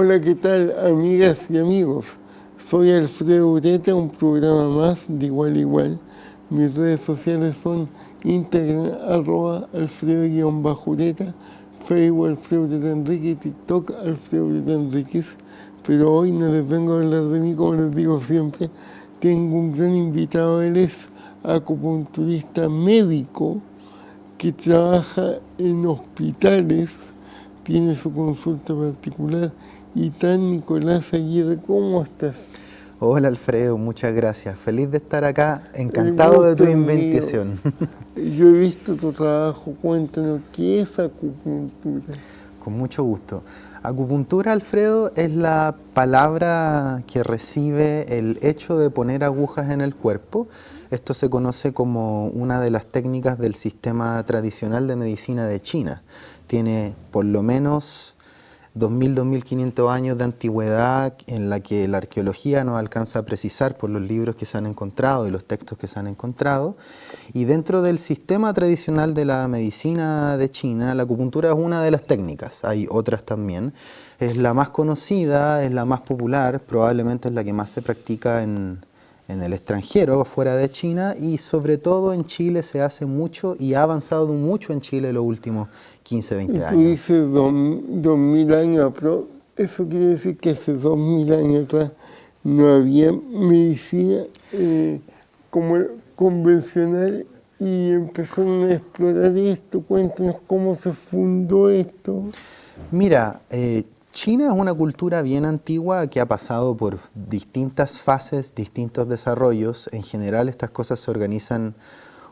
Hola, ¿qué tal, amigas y amigos? Soy Alfredo Ureta, un programa más de Igual a Igual. Mis redes sociales son Instagram, @Alfredo_Ureta, Facebook Alfredo Ureta Enrique, TikTok Alfredo Ureta Enríquez. Pero hoy no les vengo a hablar de mí, como les digo siempre. Tengo un gran invitado, él es acupunturista médico que trabaja en hospitales, tiene su consulta particular. Y tan Nicolás Aguirre, ¿cómo estás? Hola Alfredo, muchas gracias. Feliz de estar acá, El encantado de tu gusto es mío. invitación. Yo he visto tu trabajo, cuéntanos, ¿qué es acupuntura? Con mucho gusto. Acupuntura, Alfredo, es la palabra que recibe el hecho de poner agujas en el cuerpo. Esto se conoce como una de las técnicas del sistema tradicional de medicina de China. Tiene por lo menos 2.000 años de antigüedad en la que la arqueología no alcanza a precisar por los libros que se han encontrado y los textos que se han encontrado. Y dentro del sistema tradicional de la medicina de China, la acupuntura es una de las técnicas, hay otras también. Es la más conocida, es la más popular, probablemente es la que más se practica en el extranjero, fuera de China, y sobre todo en Chile se hace mucho y ha avanzado mucho en Chile los últimos 15, 20 Y tú años. dices 2000 años, pero eso quiere decir que hace 2000 años atrás no había medicina como convencional y empezaron a explorar esto. Cuéntanos cómo se fundó esto. Mira, China es una cultura bien antigua que ha pasado por distintas fases, distintos desarrollos. En general estas cosas se organizan,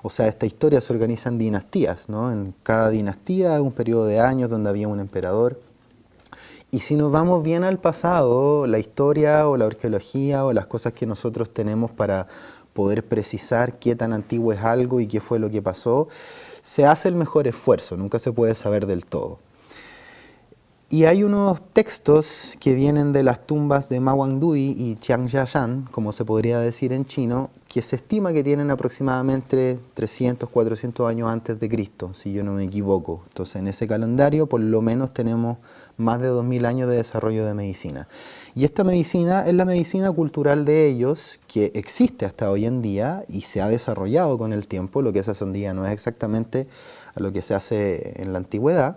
o sea, esta historia se organiza en dinastías, ¿no? En cada dinastía hay un periodo de años donde había un emperador. Y si nos vamos bien al pasado, la historia o la arqueología o las cosas que nosotros tenemos para poder precisar qué tan antiguo es algo y qué fue lo que pasó, se hace el mejor esfuerzo, nunca se puede saber del todo. Y hay unos textos que vienen de las tumbas de Ma Wangdui y Qianjiashan, como se podría decir en chino, que se estima que tienen aproximadamente 300, 400 años antes de Cristo, si yo no me equivoco. Entonces, en ese calendario, por lo menos tenemos más de 2000 años de desarrollo de medicina. Y esta medicina es la medicina cultural de ellos, que existe hasta hoy en día y se ha desarrollado con el tiempo. Lo que se hace hoy en día no es exactamente a lo que se hace en la antigüedad.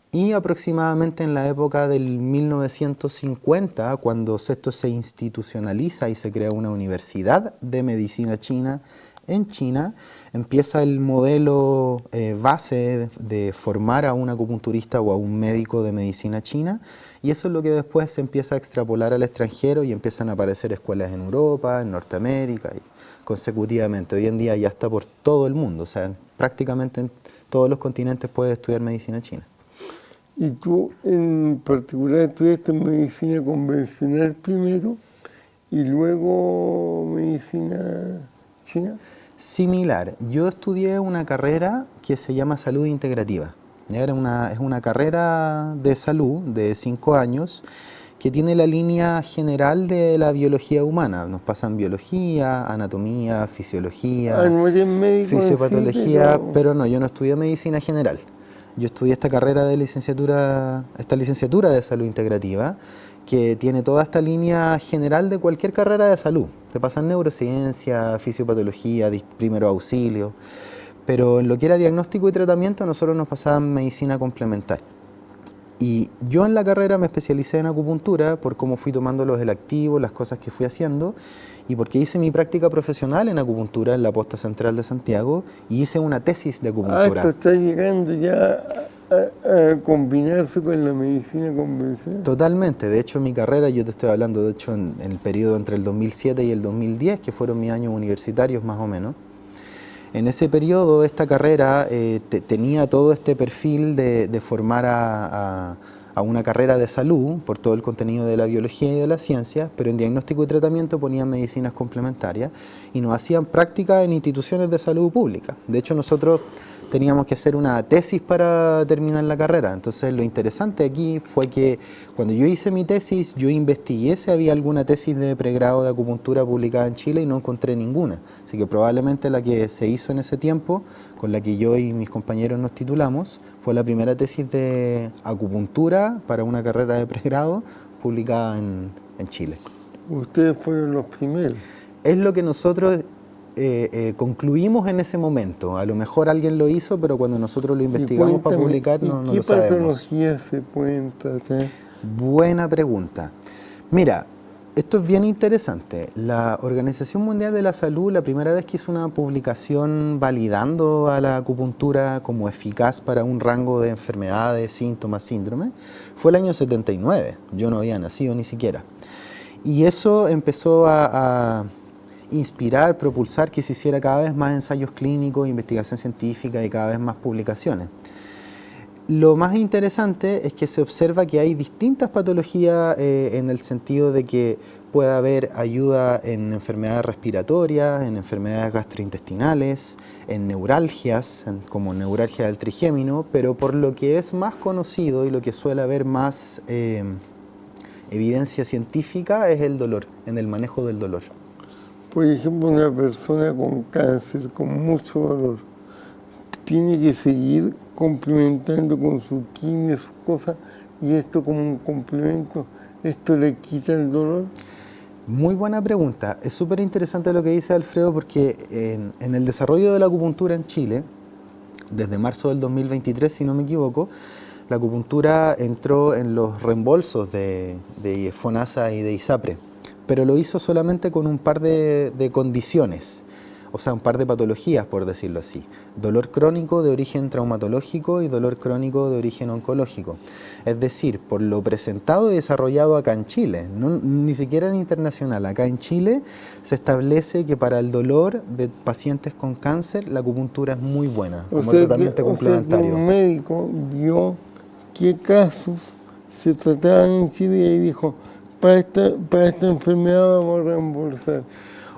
Y aproximadamente en la época del 1950, cuando esto se institucionaliza y se crea una universidad de medicina china en China, empieza el modelo base de formar a un acupunturista o a un médico de medicina china, y eso es lo que después se empieza a extrapolar al extranjero y empiezan a aparecer escuelas en Europa, en Norteamérica, y consecutivamente. Hoy en día ya está por todo el mundo, o sea, prácticamente en todos los continentes puedes estudiar medicina china. Y tú en particular estudiaste medicina convencional primero y luego medicina china. Similar, yo estudié una carrera que se llama salud integrativa. Es una carrera de salud de 5 años que tiene la línea general de la biología humana. Nos pasan biología, anatomía, fisiología, No eres médico fisiopatología, en sí, pero no, yo no estudié medicina general. Yo estudié esta carrera de licenciatura, esta licenciatura de salud integrativa, que tiene toda esta línea general de cualquier carrera de salud. Te pasan neurociencia, fisiopatología, primero auxilio, pero en lo que era diagnóstico y tratamiento nosotros nos pasaban medicina complementaria. Y yo en la carrera me especialicé en acupuntura por cómo fui tomando los electivos, las cosas que fui haciendo, y porque hice mi práctica profesional en acupuntura en la Posta Central de Santiago y hice una tesis de acupuntura. Esto está llegando ya a combinarse con la medicina convencional. Totalmente, de hecho mi carrera, yo te estoy hablando de hecho en el periodo entre el 2007 y el 2010, que fueron mis años universitarios más o menos. En ese periodo esta carrera tenía todo este perfil de formar a una carrera de salud por todo el contenido de la biología y de la ciencia, pero en diagnóstico y tratamiento ponían medicinas complementarias y nos hacían práctica en instituciones de salud pública. De hecho nosotros teníamos que hacer una tesis para terminar la carrera. Entonces lo interesante aquí fue que cuando yo hice mi tesis, yo investigué si había alguna tesis de pregrado de acupuntura publicada en Chile y no encontré ninguna. Así que probablemente la que se hizo en ese tiempo, con la que yo y mis compañeros nos titulamos, fue la primera tesis de acupuntura para una carrera de pregrado publicada en Chile. Ustedes fueron los primeros. Es lo que nosotros concluimos en ese momento. A lo mejor alguien lo hizo, pero cuando nosotros lo investigamos para publicar no lo sabemos. ¿Qué patologías se pueden tratar? Buena pregunta. Mira, esto es bien interesante. La Organización Mundial de la Salud, la primera vez que hizo una publicación validando a la acupuntura como eficaz para un rango de enfermedades, síntomas, síndromes, fue el año 79. Yo no había nacido ni siquiera. Y eso empezó a inspirar, propulsar que se hiciera cada vez más ensayos clínicos, investigación científica y cada vez más publicaciones. Lo más interesante es que se observa que hay distintas patologías en el sentido de que puede haber ayuda en enfermedades respiratorias, en enfermedades gastrointestinales, en neuralgias, como neuralgia del trigémino, pero por lo que es más conocido y lo que suele haber más evidencia científica es el dolor, en el manejo del dolor. Por ejemplo, una persona con cáncer, con mucho dolor, tiene que seguir complementando con su quimio, sus cosas, y esto como un complemento, ¿esto le quita el dolor? Muy buena pregunta. Es súper interesante lo que dice Alfredo porque en el desarrollo de la acupuntura en Chile, desde marzo del 2023, si no me equivoco, la acupuntura entró en los reembolsos de FONASA y de ISAPRE, pero lo hizo solamente con un par de condiciones. O sea, un par de patologías, por decirlo así. Dolor crónico de origen traumatológico y dolor crónico de origen oncológico. Es decir, por lo presentado y desarrollado acá en Chile, ni siquiera en internacional, acá en Chile se establece que para el dolor de pacientes con cáncer la acupuntura es muy buena, como tratamiento complementario. O sea que un médico vio qué casos se trataban en Chile y ahí dijo, para esta enfermedad vamos a reembolsar.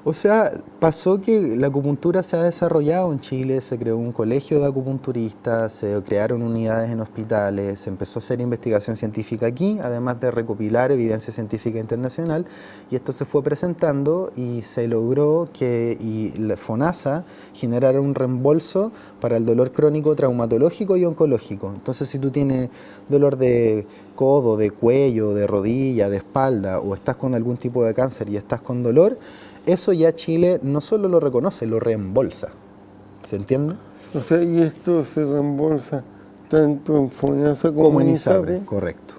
O sea, pasó que la acupuntura se ha desarrollado en Chile, se creó un colegio de acupunturistas, se crearon unidades en hospitales, se empezó a hacer investigación científica aquí, además de recopilar evidencia científica internacional, y esto se fue presentando y se logró que la FONASA generara un reembolso para el dolor crónico traumatológico y oncológico. Entonces, si tú tienes dolor de codo, de cuello, de rodilla, de espalda, o estás con algún tipo de cáncer y estás con dolor, eso ya Chile no solo lo reconoce, lo reembolsa. ¿Se entiende? O sea, y esto se reembolsa tanto en FONASA como en ISAPRE. Correcto,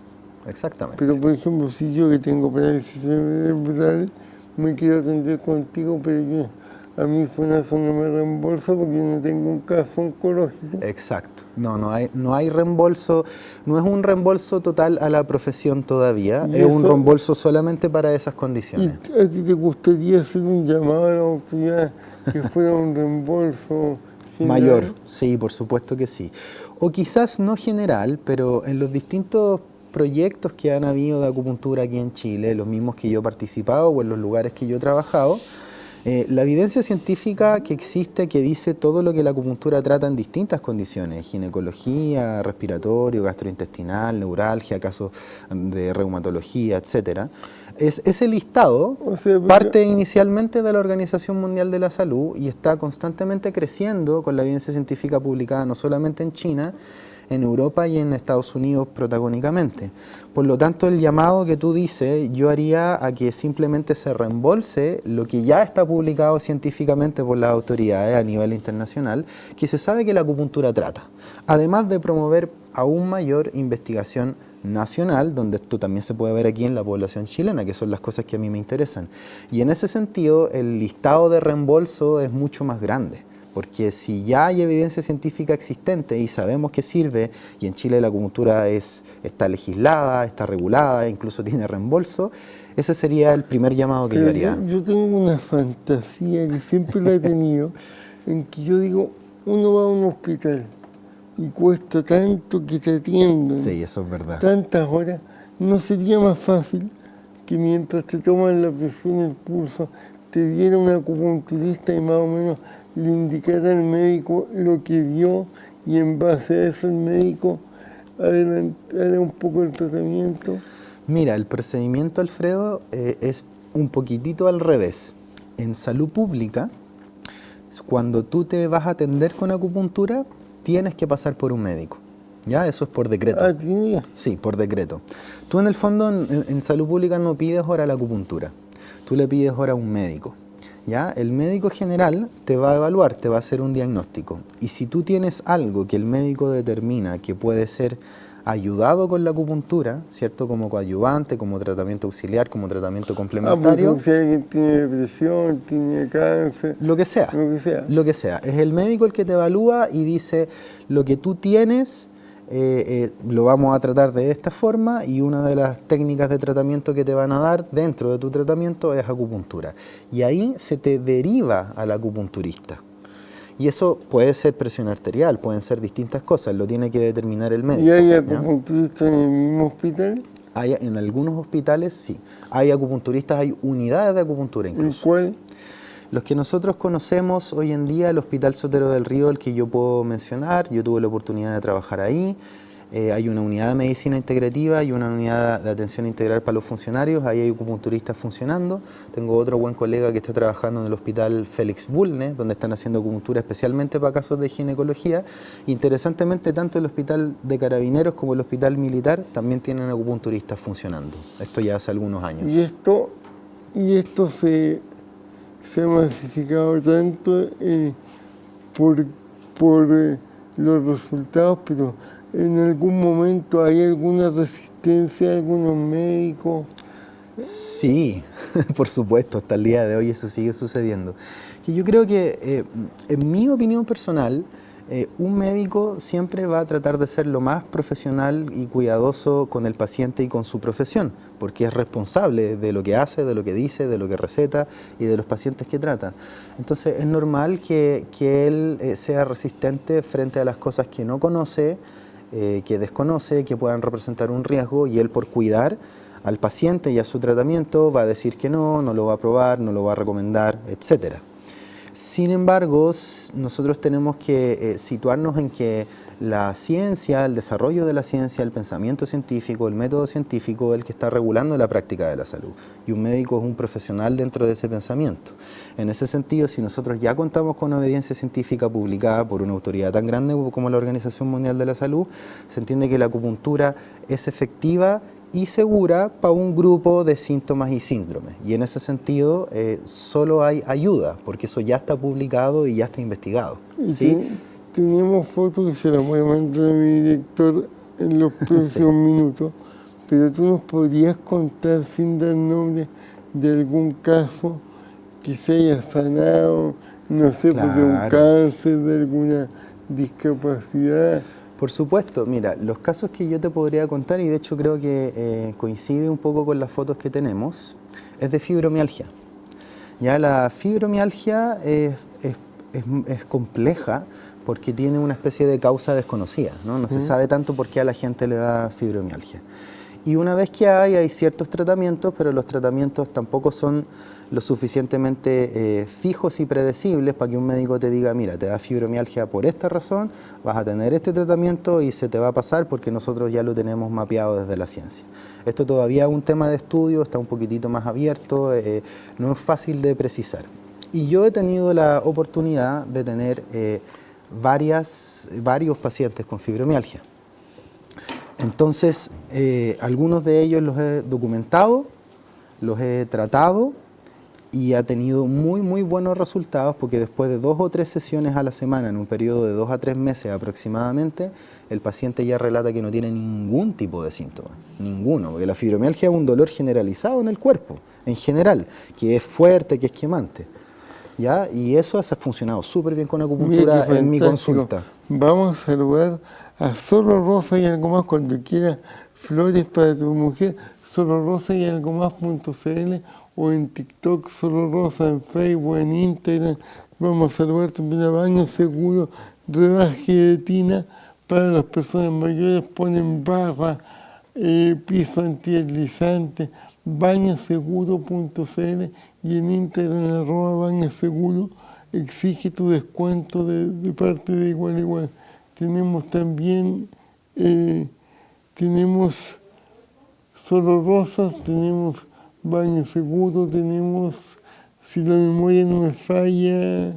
exactamente. Pero, por ejemplo, si yo que tengo parálisis cerebral, me quiero atender contigo, pero a mí FONASA no me reembolsa porque yo no tengo un caso oncológico. Exacto. No hay reembolso, no es un reembolso total a la profesión todavía, es un reembolso solamente para esas condiciones. ¿Y a ti te gustaría hacer un llamado a la autoridad que fuera un reembolso general? Mayor? Sí, por supuesto que sí. O quizás no general, pero en los distintos proyectos que han habido de acupuntura aquí en Chile, los mismos que yo he participado o en los lugares que yo he trabajado, la evidencia científica que existe, que dice todo lo que la acupuntura trata en distintas condiciones, ginecología, respiratorio, gastrointestinal, neuralgia, casos de reumatología, etcétera, ese listado parte inicialmente de la Organización Mundial de la Salud y está constantemente creciendo con la evidencia científica publicada no solamente en China, en Europa y en Estados Unidos protagónicamente. Por lo tanto, el llamado que tú dices, yo haría a que simplemente se reembolse lo que ya está publicado científicamente por las autoridades a nivel internacional, que se sabe que la acupuntura trata, además de promover aún mayor investigación nacional, donde esto también se puede ver aquí en la población chilena, que son las cosas que a mí me interesan. Y en ese sentido, el listado de reembolso es mucho más grande. Porque si ya hay evidencia científica existente y sabemos que sirve, y en Chile la acupuntura está legislada, está regulada, incluso tiene reembolso, ese sería el primer llamado que yo haría. Yo tengo una fantasía que siempre la he tenido, en que yo digo, uno va a un hospital y cuesta tanto que te atiendan. Sí, eso es verdad. Tantas horas, ¿no sería más fácil que mientras te toman la presión y el pulso, te diera un acupunturista y más o menos le indicara al médico lo que vio y en base a eso el médico adelantara un poco el tratamiento? Mira, el procedimiento, Alfredo, es un poquitito al revés. En salud pública, cuando tú te vas a atender con acupuntura, tienes que pasar por un médico, ¿Ya? Eso es por decreto. Ah, tenía. Sí, por decreto. Tú en el fondo en salud pública no pides hora a la acupuntura, tú le pides hora a un médico. ¿Ya? El médico general te va a evaluar, te va a hacer un diagnóstico. Y si tú tienes algo que el médico determina que puede ser ayudado con la acupuntura, ¿cierto? Como coadyuvante, como tratamiento auxiliar, como tratamiento complementario. Si alguien tiene depresión, tiene cáncer, Lo que sea. lo que sea. Lo que sea. Es el médico el que te evalúa y dice lo que tú tienes. Lo vamos a tratar de esta forma y una de las técnicas de tratamiento que te van a dar dentro de tu tratamiento es acupuntura. Y ahí se te deriva al acupunturista. Y eso puede ser presión arterial, pueden ser distintas cosas, lo tiene que determinar el médico. ¿Y hay ¿ya? acupunturistas en el mismo hospital? En algunos hospitales sí. Hay acupunturistas, hay unidades de acupuntura ¿En incluso. cuál? Los que nosotros conocemos hoy en día, el Hospital Sotero del Río, el que yo puedo mencionar, yo tuve la oportunidad de trabajar ahí. Hay una unidad de medicina integrativa y una unidad de atención integral para los funcionarios, ahí hay acupunturistas funcionando. Tengo otro buen colega que está trabajando en el Hospital Félix Bulnes, donde están haciendo acupuntura especialmente para casos de ginecología. Interesantemente, tanto el Hospital de Carabineros como el Hospital Militar también tienen acupunturistas funcionando. Esto ya hace algunos años. Y esto se ha masificado tanto por los resultados, pero en algún momento hay alguna resistencia, algunos médicos. Sí, por supuesto, hasta el día de hoy eso sigue sucediendo. Que yo creo que, en mi opinión personal, un médico siempre va a tratar de ser lo más profesional y cuidadoso con el paciente y con su profesión, porque es responsable de lo que hace, de lo que dice, de lo que receta y de los pacientes que trata. Entonces es normal que él sea resistente frente a las cosas que no conoce, que desconoce, que puedan representar un riesgo, y él por cuidar al paciente y a su tratamiento va a decir que no lo va a aprobar, no lo va a recomendar, etc. Sin embargo, nosotros tenemos que situarnos en que la ciencia, el desarrollo de la ciencia, el pensamiento científico, el método científico es el que está regulando la práctica de la salud. Y un médico es un profesional dentro de ese pensamiento. En ese sentido, si nosotros ya contamos con una evidencia científica publicada por una autoridad tan grande como la Organización Mundial de la Salud, se entiende que la acupuntura es efectiva y segura para un grupo de síntomas y síndromes. Y en ese sentido solo hay ayuda, porque eso ya está publicado y ya está investigado. ¿Sí? Tenemos fotos que se las voy a mandar a mi director en los próximos minutos, pero tú nos podrías contar, sin dar nombre, de algún caso que se haya sanado, no sé, pues de un cáncer, de alguna discapacidad. Por supuesto, mira, los casos que yo te podría contar, y de hecho creo que coincide un poco con las fotos que tenemos, es de fibromialgia. Ya la fibromialgia es compleja porque tiene una especie de causa desconocida, ¿no? No se sabe tanto por qué a la gente le da fibromialgia. Y una vez que hay ciertos tratamientos, pero los tratamientos tampoco son lo suficientemente fijos y predecibles para que un médico te diga, mira, te da fibromialgia por esta razón, vas a tener este tratamiento y se te va a pasar porque nosotros ya lo tenemos mapeado desde la ciencia. Esto todavía es un tema de estudio, está un poquitito más abierto, no es fácil de precisar. Y yo he tenido la oportunidad de tener varios pacientes con fibromialgia. Entonces, algunos de ellos los he documentado, los he tratado y ha tenido muy buenos resultados, porque después de 2 o 3 sesiones a la semana, en un periodo de 2 a 3 meses aproximadamente, el paciente ya relata que no tiene ningún tipo de síntoma, ninguno, porque la fibromialgia es un dolor generalizado en el cuerpo, en general, que es fuerte, que es quemante. ¿Ya? Y eso ha funcionado súper bien con acupuntura en mi consulta. Vamos a saludar a Solo Rosa y algo más cuando quiera, flores para tu mujer, Solo Rosa y algo más.cl, o en TikTok, Solo Rosa, en Facebook, en Instagram. Vamos a saludar también a Baño Seguro, rebaje de tina para las personas mayores, ponen barra, piso antideslizante, bañoseguro.cl, y en Instagram @bañoseguro, exige tu descuento de parte de Igual Igual. Tenemos también, tenemos Solo Rosas, tenemos Baño Seguro, tenemos, si la memoria no me falla,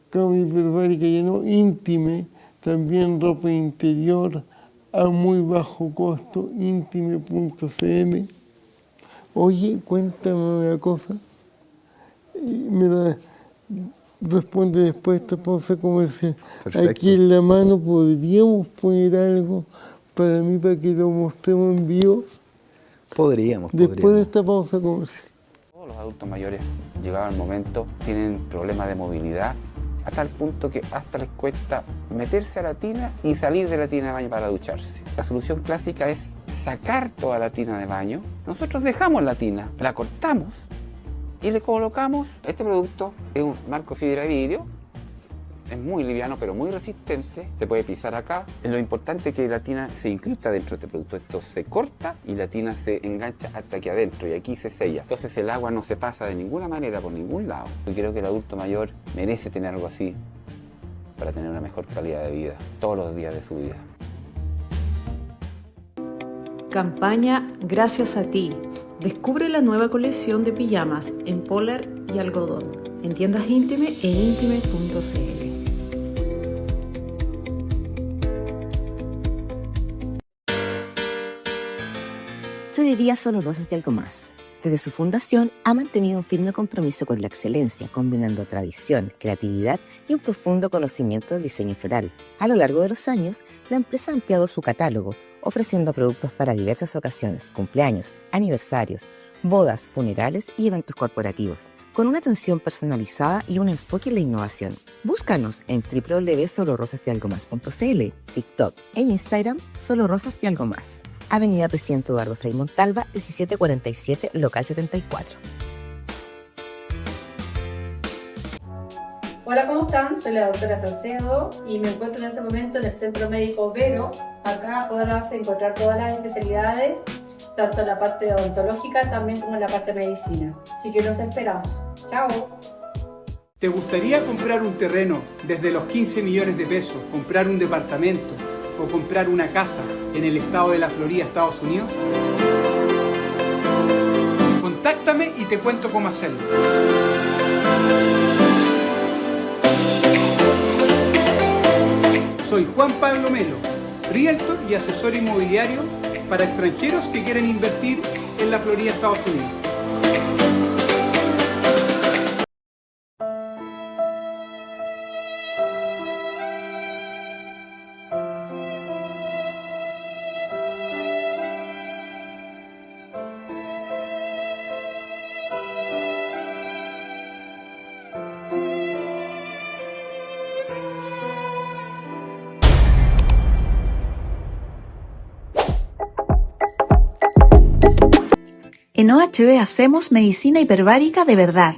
Cambio Hiperbárica ya no, Íntime, también ropa interior a muy bajo costo, intime.cl. Oye, cuéntame una cosa. Me la responde después de esta pausa comercial. Perfecto. Aquí en la mano podríamos poner algo para mí para que lo mostremos en vivo Podríamos. después de esta pausa comercial. Todos los adultos mayores, llegado el momento, tienen problemas de movilidad a tal punto que hasta les cuesta meterse a la tina y salir de la tina de baño para ducharse. La solución clásica es sacar toda la tina de baño. Nosotros dejamos la tina, la cortamos y le colocamos este producto. Es un marco fibra de vidrio. Es muy liviano pero muy resistente, se puede pisar acá. Lo importante es que la tina se incrusta dentro de este producto. Esto se corta y la tina se engancha hasta aquí adentro y aquí se sella. Entonces el agua no se pasa de ninguna manera por ningún lado. Yo creo que el adulto mayor merece tener algo así para tener una mejor calidad de vida todos los días de su vida. Campaña Gracias a ti. Descubre la nueva colección de pijamas en polar y algodón en tiendas Intime e intime.cl. Florería Solo Rosas de Algo Más. Desde su fundación ha mantenido un firme compromiso con la excelencia, combinando tradición, creatividad y un profundo conocimiento del diseño floral. A lo largo de los años, la empresa ha ampliado su catálogo, ofreciendo productos para diversas ocasiones, cumpleaños, aniversarios, bodas, funerales y eventos corporativos, con una atención personalizada y un enfoque en la innovación. Búscanos en www.solorosasdealgomás.cl, TikTok e Instagram Solo Rosas de Algo Más. Avenida Presidente Eduardo Frei Montalva, 1747, local 74. Hola, ¿cómo están? Soy la doctora Salcedo y me encuentro en este momento en el Centro Médico Vero. Acá podrás encontrar todas las especialidades, tanto en la parte odontológica también como en la parte de medicina. Así que los esperamos. ¡Chao! ¿Te gustaría comprar un terreno desde los 15 millones de pesos, comprar un departamento o comprar una casa en el estado de la Florida, Estados Unidos? Contáctame y te cuento cómo hacerlo. Soy Juan Pablo Melo, Realtor y asesor inmobiliario para extranjeros que quieren invertir en la Florida, Estados Unidos. En OHB hacemos medicina hiperbárica de verdad,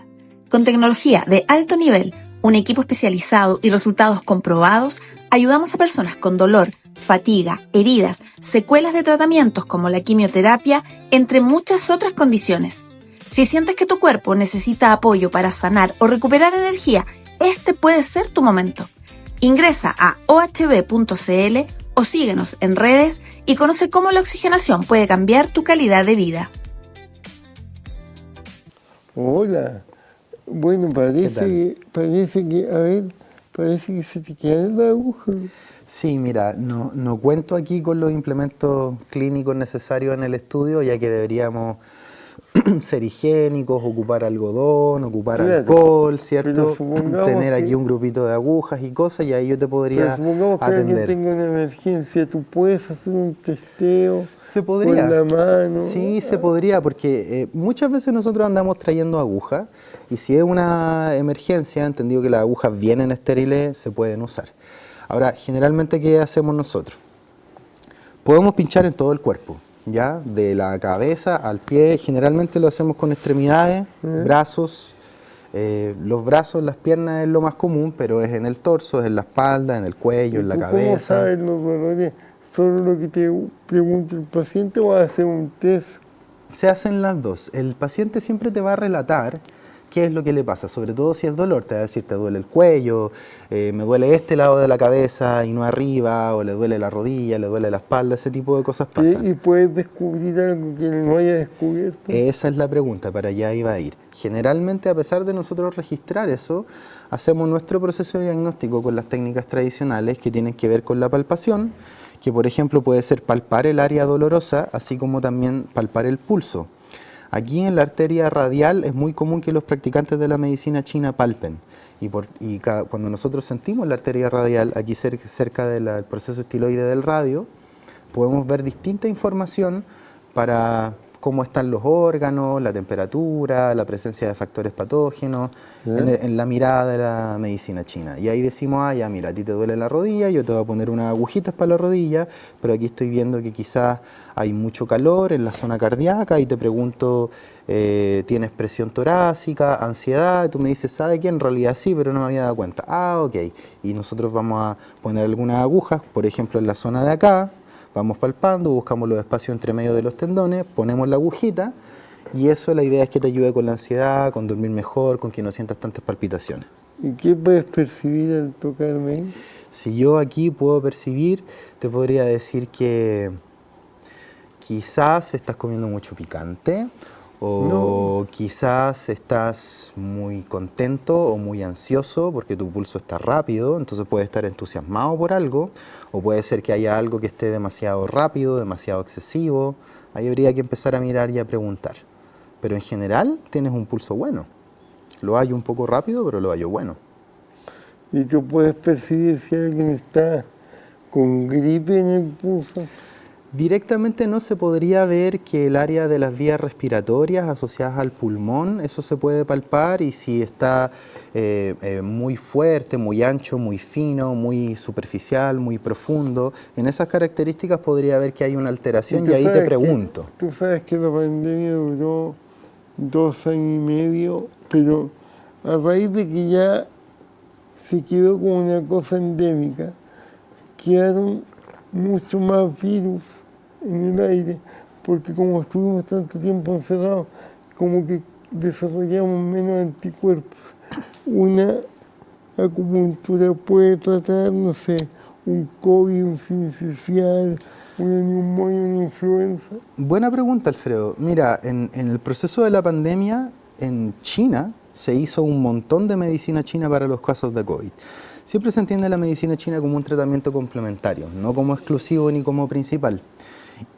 con tecnología de alto nivel, un equipo especializado y resultados comprobados. Ayudamos a personas con dolor, fatiga, heridas, secuelas de tratamientos como la quimioterapia, entre muchas otras condiciones. Si sientes que tu cuerpo necesita apoyo para sanar o recuperar energía, este puede ser tu momento. Ingresa a ohb.cl o síguenos en redes y conoce cómo la oxigenación puede cambiar tu calidad de vida. Hola. Bueno, parece que se te quedan las agujas. Sí, mira, no cuento aquí con los implementos clínicos necesarios en el estudio, ya que deberíamos ser higiénicos, ocupar algodón, ocupar alcohol, ¿cierto? Tener aquí un grupito de agujas y cosas, y ahí yo te podría supongamos que atender. alguien tenga una emergencia, ¿tú puedes hacer un testeo Se podría. con la mano? Sí, se podría, porque muchas veces nosotros andamos trayendo agujas, y si es una emergencia, entendido que las agujas vienen estériles, se pueden usar. Ahora, generalmente, ¿qué hacemos nosotros? Podemos pinchar en todo el cuerpo, ¿ya? De la cabeza al pie, generalmente lo hacemos con extremidades, brazos. Los brazos, las piernas es lo más común, pero es en el torso, es en la espalda, en el cuello, en la cabeza. ¿Cómo sabes los dolores? ¿Solo lo que te pregunta el paciente o hace un test? Se hacen las dos. El paciente siempre te va a relatar qué es lo que le pasa, sobre todo si es dolor, te va a decir, te duele el cuello, me duele este lado de la cabeza y no arriba, o le duele la rodilla, le duele la espalda, ese tipo de cosas pasan. ¿Y puedes descubrir algo que no haya descubierto? Esa es la pregunta, para allá iba a ir. Generalmente, a pesar de nosotros registrar eso, hacemos nuestro proceso de diagnóstico con las técnicas tradicionales que tienen que ver con la palpación, que por ejemplo puede ser palpar el área dolorosa, así como también palpar el pulso. Aquí en la arteria radial es muy común que los practicantes de la medicina china palpen. Cuando nosotros sentimos la arteria radial, aquí cerca del proceso estiloide del radio, podemos ver distinta información para cómo están los órganos, la temperatura, la presencia de factores patógenos, en la mirada de la medicina china. Y ahí decimos, ya mira, a ti te duele la rodilla, yo te voy a poner unas agujitas para la rodilla, pero aquí estoy viendo que quizás hay mucho calor en la zona cardíaca y te pregunto, ¿tienes presión torácica, ansiedad? Y tú me dices, ¿sabe qué? En realidad sí, pero no me había dado cuenta. Ok. Y nosotros vamos a poner algunas agujas, por ejemplo, en la zona de acá, vamos palpando, buscamos los espacios entre medio de los tendones, ponemos la agujita y eso, la idea es que te ayude con la ansiedad, con dormir mejor, con que no sientas tantas palpitaciones. ¿Y qué puedes percibir al tocarme ahí? Si yo aquí puedo percibir, te podría decir que quizás estás comiendo mucho picante o quizás estás muy contento o muy ansioso porque tu pulso está rápido, entonces puedes estar entusiasmado por algo, o puede ser que haya algo que esté demasiado rápido, demasiado excesivo. Ahí habría que empezar a mirar y a preguntar. Pero en general tienes un pulso bueno. Lo hallo un poco rápido, pero lo hallo bueno. ¿Y tú puedes percibir si alguien está con gripe en el pulso? Directamente no se podría ver que el área de las vías respiratorias asociadas al pulmón, eso se puede palpar, y si está muy fuerte, muy ancho, muy fino, muy superficial, muy profundo, en esas características podría ver que hay una alteración y ahí te pregunto. Tú sabes que la pandemia duró 2 años y medio, pero a raíz de que ya se quedó como una cosa endémica, quedaron mucho más virus en el aire, porque como estuvimos tanto tiempo encerrados, como que desarrollamos menos anticuerpos. Una acupuntura puede tratar, no sé, un COVID, un sincicial, una neumonía, una influenza. Buena pregunta, Alfredo. Mira, en el proceso de la pandemia, en China, se hizo un montón de medicina china para los casos de COVID. Siempre se entiende la medicina china como un tratamiento complementario, no como exclusivo ni como principal.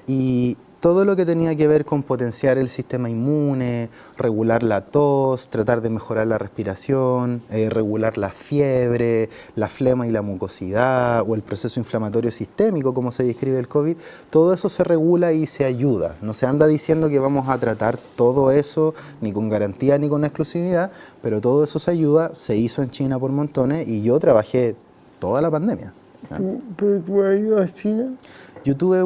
Y todo lo que tenía que ver con potenciar el sistema inmune, regular la tos, tratar de mejorar la respiración, regular la fiebre, la flema y la mucosidad, o el proceso inflamatorio sistémico, como se describe el COVID, todo eso se regula y se ayuda. No se anda diciendo que vamos a tratar todo eso, ni con garantía ni con exclusividad, pero todo eso se ayuda, se hizo en China por montones, y yo trabajé toda la pandemia. ¿Pero tú has ido a China? Yo tuve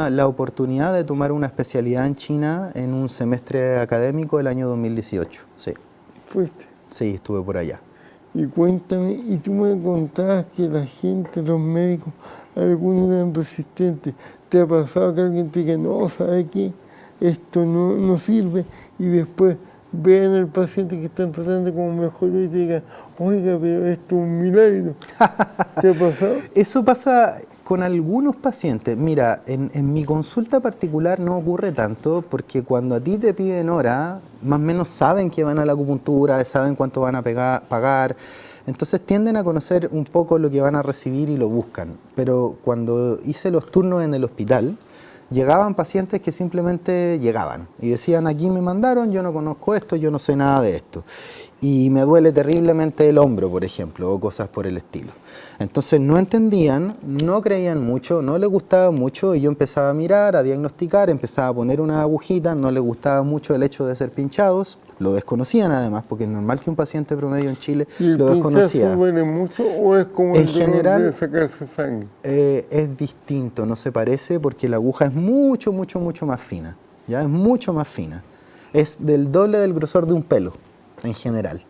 la oportunidad de tomar una especialidad en China en un semestre académico del año 2018, sí. ¿Fuiste? Sí, estuve por allá. Y cuéntame, y tú me contabas que la gente, los médicos, algunos eran resistentes. ¿Te ha pasado que alguien te diga, no, ¿sabe qué? Esto no sirve, y después vean al paciente que están tratando como mejor y te digan, oiga, pero esto es un milagro? ¿Te ha pasado? Eso pasa con algunos pacientes. Mira, en mi consulta particular no ocurre tanto, porque cuando a ti te piden hora, más o menos saben que van a la acupuntura, saben cuánto van a pagar, entonces tienden a conocer un poco lo que van a recibir y lo buscan. Pero cuando hice los turnos en el hospital, llegaban pacientes que simplemente llegaban y decían, aquí me mandaron, yo no conozco esto, yo no sé nada de esto. Y me duele terriblemente el hombro, por ejemplo, o cosas por el estilo. Entonces no entendían, no creían mucho, no les gustaba mucho, y yo empezaba a mirar, a diagnosticar, empezaba a poner una agujita, no les gustaba mucho el hecho de ser pinchados, lo desconocían además, porque es normal que un paciente promedio en Chile lo desconocía. ¿Y el duele mucho o es como en el general, de sacarse sangre? Es distinto, no se parece, porque la aguja es mucho más fina, ¿ya? Es mucho más fina. Es del doble del grosor de un pelo, en general.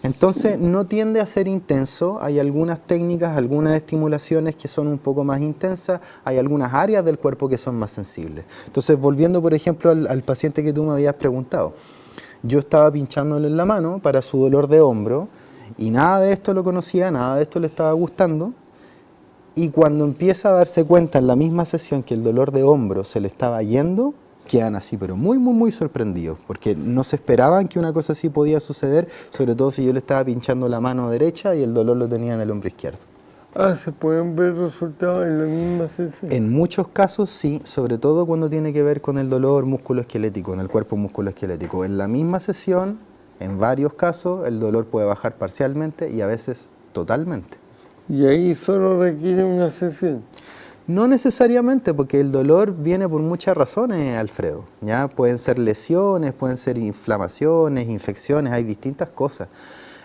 Entonces no tiende a ser intenso, hay algunas técnicas, algunas estimulaciones que son un poco más intensas, hay algunas áreas del cuerpo que son más sensibles. Entonces, volviendo por ejemplo al paciente que tú me habías preguntado, Yo estaba pinchándole en la mano para su dolor de hombro y nada de esto lo conocía, nada de esto le estaba gustando. Y cuando empieza a darse cuenta en la misma sesión que el dolor de hombro se le estaba yendo, quedan así, pero muy, muy, muy sorprendidos, porque no se esperaban que una cosa así podía suceder, sobre todo si yo le estaba pinchando la mano derecha y el dolor lo tenía en el hombro izquierdo. Ah, ¿se pueden ver resultados en la misma sesión? En muchos casos sí, sobre todo cuando tiene que ver con el dolor musculoesquelético, en el cuerpo musculoesquelético. En la misma sesión, en varios casos, el dolor puede bajar parcialmente y a veces totalmente. Y ahí solo requiere una sesión. No necesariamente, porque el dolor viene por muchas razones, Alfredo. ¿Ya? Pueden ser lesiones, pueden ser inflamaciones, infecciones, hay distintas cosas.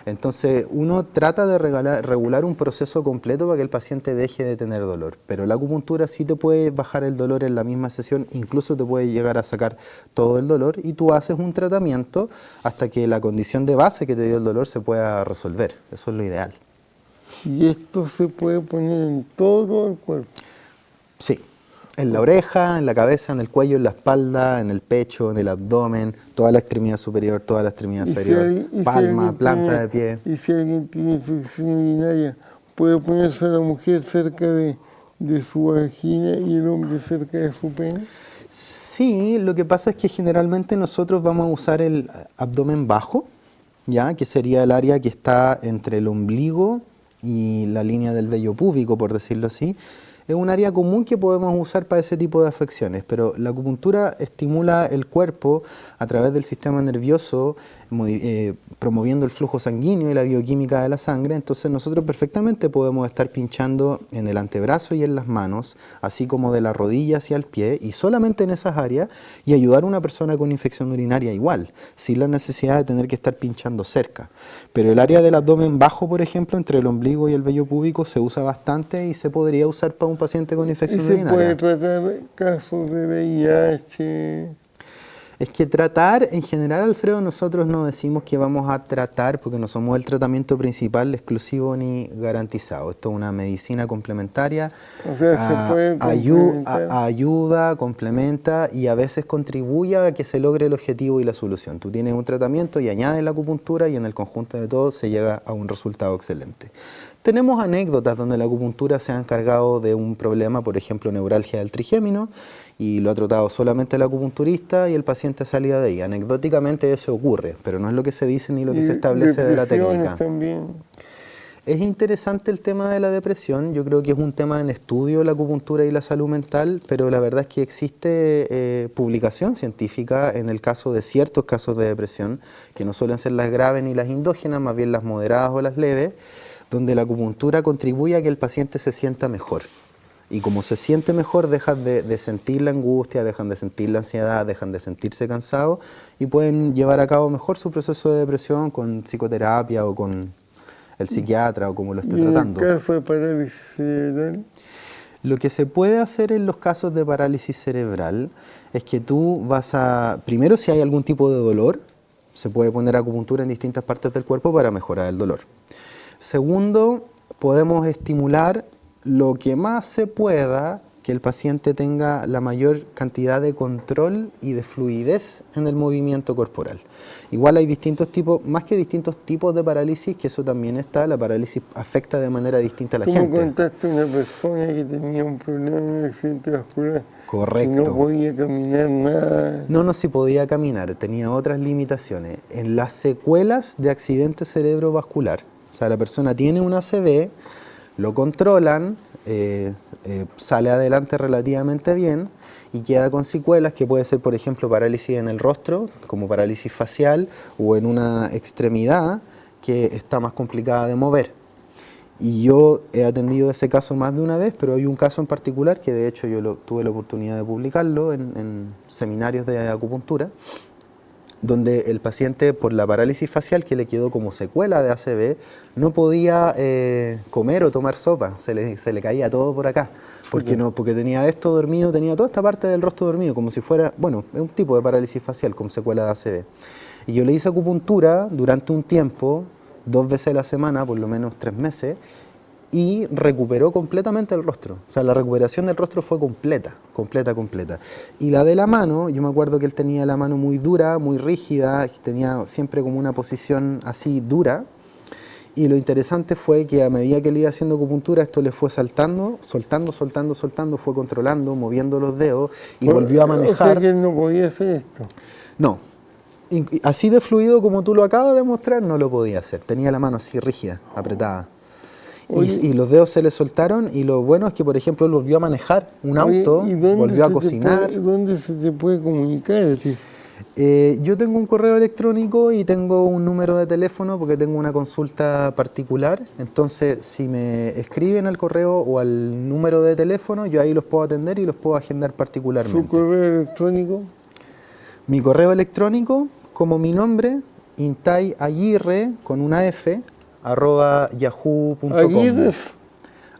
Entonces uno trata de regular un proceso completo para que el paciente deje de tener dolor, pero la acupuntura sí te puede bajar el dolor en la misma sesión, incluso te puede llegar a sacar todo el dolor y tú haces un tratamiento hasta que la condición de base que te dio el dolor se pueda resolver. Eso es lo ideal. ¿Y esto se puede poner en todo el cuerpo? Sí. En la oreja, en la cabeza, en el cuello, en la espalda, en el pecho, en el abdomen, toda la extremidad superior, toda la extremidad inferior, palma, planta de pie. Y si alguien tiene infección urinaria, ¿puede ponerse a la mujer cerca de su vagina y el hombre cerca de su pene? Sí, lo que pasa es que generalmente nosotros vamos a usar el abdomen bajo, ¿ya? Que sería el área que está entre el ombligo y la línea del vello púbico, por decirlo así. Es un área común que podemos usar para ese tipo de afecciones, pero la acupuntura estimula el cuerpo a través del sistema nervioso, promoviendo el flujo sanguíneo y la bioquímica de la sangre. Entonces nosotros perfectamente podemos estar pinchando en el antebrazo y en las manos, así como de la rodilla hacia el pie, y solamente en esas áreas, y ayudar a una persona con infección urinaria igual, sin la necesidad de tener que estar pinchando cerca. Pero el área del abdomen bajo, por ejemplo, entre el ombligo y el vello púbico, se usa bastante y se podría usar para un paciente con infección urinaria. ¿Y se puede tratar casos de VIH? Es que tratar, en general, Alfredo, nosotros no decimos que vamos a tratar porque no somos el tratamiento principal, exclusivo ni garantizado. Esto es una medicina complementaria. O sea, se puede complementar. Ayuda, complementa y a veces contribuye a que se logre el objetivo y la solución. Tú tienes un tratamiento y añades la acupuntura y en el conjunto de todo se llega a un resultado excelente. Tenemos anécdotas donde la acupuntura se ha encargado de un problema, por ejemplo, neuralgia del trigémino, y lo ha tratado solamente el acupunturista y el paciente salía de ahí. Anecdóticamente eso ocurre, pero no es lo que se dice ni lo que se establece de la técnica. También. Es interesante el tema de la depresión, yo creo que es un tema en estudio la acupuntura y la salud mental, pero la verdad es que existe publicación científica en el caso de ciertos casos de depresión, que no suelen ser las graves ni las endógenas, más bien las moderadas o las leves, donde la acupuntura contribuye a que el paciente se sienta mejor. Y como se siente mejor, dejan de sentir la angustia, dejan de sentir la ansiedad, dejan de sentirse cansados y pueden llevar a cabo mejor su proceso de depresión con psicoterapia o con el psiquiatra o como lo esté tratando. ¿Y en el caso de parálisis cerebral? Lo que se puede hacer en los casos de parálisis cerebral es que tú vas a, primero si hay algún tipo de dolor, se puede poner acupuntura en distintas partes del cuerpo para mejorar el dolor. Segundo, podemos estimular lo que más se pueda, que el paciente tenga la mayor cantidad de control y de fluidez en el movimiento corporal. Igual hay distintos tipos, más que distintos tipos de parálisis, que eso también está, la parálisis afecta de manera distinta a la gente. Tú me contaste una persona que tenía un problema en un accidente vascular. Correcto. Que no podía caminar nada. No sí podía caminar, tenía otras limitaciones. En las secuelas de accidente cerebrovascular, o sea, la persona tiene un ACV, lo controlan, sale adelante relativamente bien y queda con secuelas que puede ser, por ejemplo, parálisis en el rostro, como parálisis facial, o en una extremidad que está más complicada de mover. Y yo he atendido ese caso más de una vez, pero hay un caso en particular que de hecho yo tuve la oportunidad de publicarlo en seminarios de acupuntura, donde el paciente, por la parálisis facial que le quedó como secuela de ACV, no podía comer o tomar sopa, se le caía todo por acá, porque tenía esto dormido, tenía toda esta parte del rostro dormido, como si fuera, bueno, es un tipo de parálisis facial como secuela de ACV. Y yo le hice acupuntura durante un tiempo, 2 veces a la semana, por lo menos 3 meses, y recuperó completamente el rostro. O sea, la recuperación del rostro fue completa. Y la de la mano, yo me acuerdo que él tenía la mano muy dura, muy rígida, tenía siempre como una posición así dura. Y lo interesante fue que a medida que le iba haciendo acupuntura, esto le fue soltando, fue controlando, moviendo los dedos y volvió a manejar. O sea que él no podía hacer esto. No. Así de fluido como tú lo acabas de mostrar, no lo podía hacer. Tenía la mano así rígida, apretada. Y los dedos se le soltaron, y lo bueno es que, por ejemplo, él volvió a manejar un auto, volvió a cocinar. ¿Dónde se te puede comunicar a ti? Yo tengo un correo electrónico y tengo un número de teléfono porque tengo una consulta particular. Entonces, si me escriben al correo o al número de teléfono, yo ahí los puedo atender y los puedo agendar particularmente. ¿Su correo electrónico? Mi correo electrónico, como mi nombre, intaiaguirre, con una F, @yahoo.com. ¿Aguirre?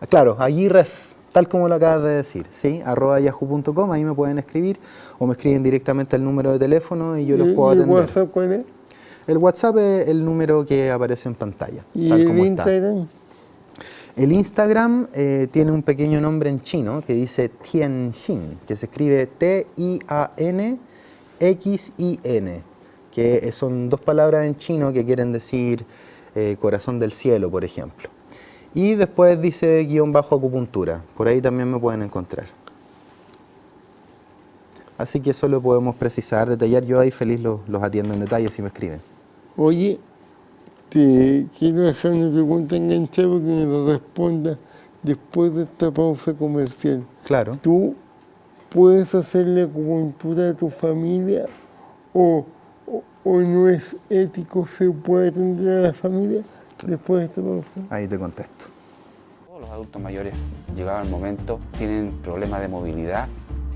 Claro, Aguirre, tal como lo acabas de decir, ¿sí? @yahoo.com, ahí me pueden escribir o me escriben directamente al número de teléfono y yo los puedo atender. ¿Y el WhatsApp cuál es? El WhatsApp es el número que aparece en pantalla, ¿Y tal el como Instagram? está. El Instagram tiene un pequeño nombre en chino que dice Tianxin, que se escribe Tianxin, que son dos palabras en chino que quieren decir corazón del cielo, por ejemplo. Y después dice _acupuntura, por ahí también me pueden encontrar. Así que eso lo podemos precisar, detallar, yo ahí feliz los atiendo en detalle si me escriben. Oye, te quiero dejar una pregunta enganchada porque me lo responda después de esta pausa comercial. Claro. ¿Tú puedes hacerle acupuntura a tu familia o no es ético, se puede atender a la familia después de esta pausa? Ahí te contesto. Todos los adultos mayores, llegado el momento, tienen problemas de movilidad